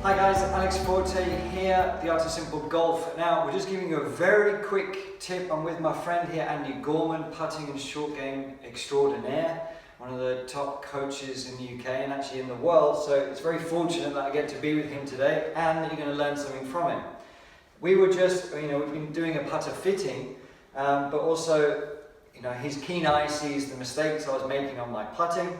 Hi guys, Alex Forte here, The Art of Simple Golf. Now, we're just giving you a very quick tip. I'm with my friend here, Andy Gorman, putting and short game extraordinaire, one of the top coaches in the UK and actually in the world. So it's very fortunate that I get to be with him today and that you're going to learn something from him. We were just, we've been doing a putter fitting, but also, his keen eye sees the mistakes I was making on my putting.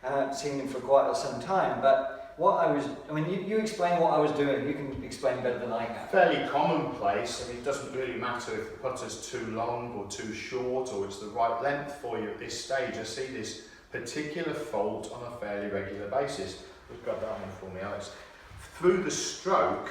I've seen him for quite some time, but you explain what I was doing. You can explain better than I can. Fairly commonplace. It doesn't really matter if the putter's too long or too short or it's the right length for you at this stage. I see this particular fault on a fairly regular basis. We've got that one for me, Alex. Through the stroke,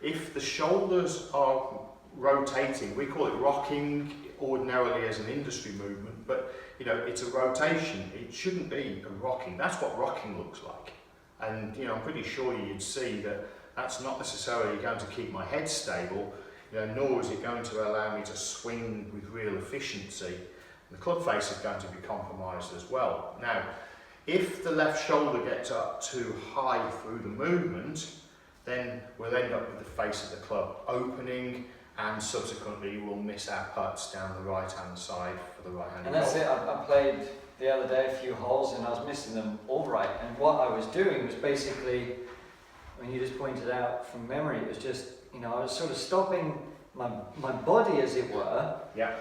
if the shoulders are rotating, we call it rocking ordinarily as an industry movement, but it's a rotation. It shouldn't be a rocking. That's what rocking looks like. And I'm pretty sure you'd see that that's not necessarily going to keep my head stable, nor is it going to allow me to swing with real efficiency. The club face is going to be compromised as well. Now, if the left shoulder gets up too high through the movement, then we'll end up with the face of the club opening, and subsequently we'll miss our putts down the right hand side for the right hand. And that's it. I played the other day a few holes and I was missing them all right, and what I was doing was basically, you just pointed out from memory, it was just, I was sort of stopping my body, as it were,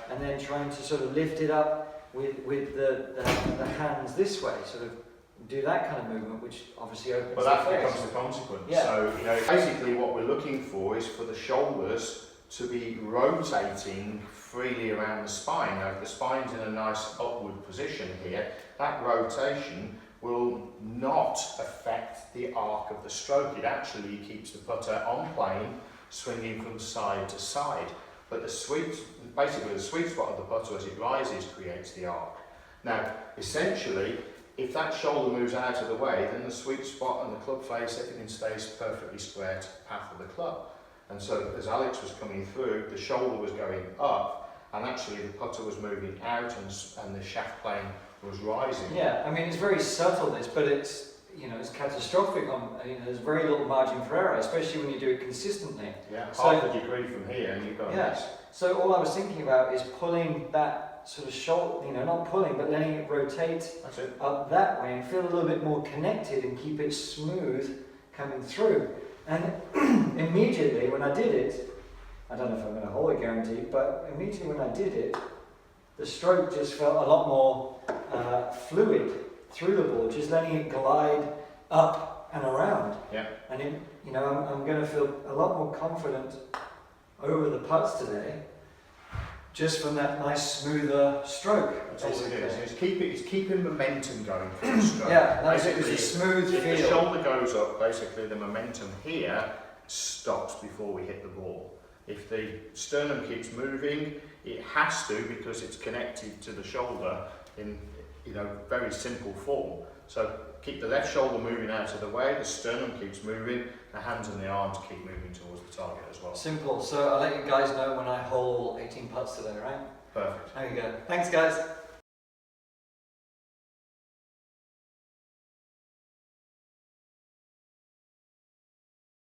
and then trying to sort of lift it up with the hands this way, sort of do that kind of movement, which obviously opens well, that becomes the consequence. Yeah. So basically what we're looking for is for the shoulders to be rotating freely around the spine. Now, if the spine's in a nice upward position here, that rotation will not affect the arc of the stroke. It actually keeps the putter on plane, swinging from side to side. But basically the sweet spot of the putter as it rises creates the arc. Now, essentially, if that shoulder moves out of the way, then the sweet spot and the club face, everything stays perfectly square to the path of the club. And so as Alex was coming through, the shoulder was going up, and actually the putter was moving out, and the shaft plane was rising. Yeah, it's very subtle this, but it's catastrophic. There's very little margin for error, especially when you do it consistently. Yeah, half a degree from here, and you've got a mess. So all I was thinking about is pulling that sort of shoulder, not pulling, but letting it rotate up that way and feel a little bit more connected and keep it smooth coming through. And immediately when I did it, I don't know if I'm going to hold it guaranteed, but immediately when I did it, the stroke just felt a lot more fluid through the ball, just letting it glide up and around. Yeah. And I'm going to feel a lot more confident over the putts today, just from that nice smoother stroke. That's all it is. It's keeping momentum going for the stroke. Yeah, basically, it's a smooth feel. If the shoulder goes up, basically the momentum here stops before we hit the ball. If the sternum keeps moving, it has to, because it's connected to the shoulder in very simple form. So keep the left shoulder moving out of the way, the sternum keeps moving, the hands and the arms keep moving towards the target as well. Simple. So I'll let you guys know when I hole 18 putts today, right? Perfect. There you go. Thanks, guys.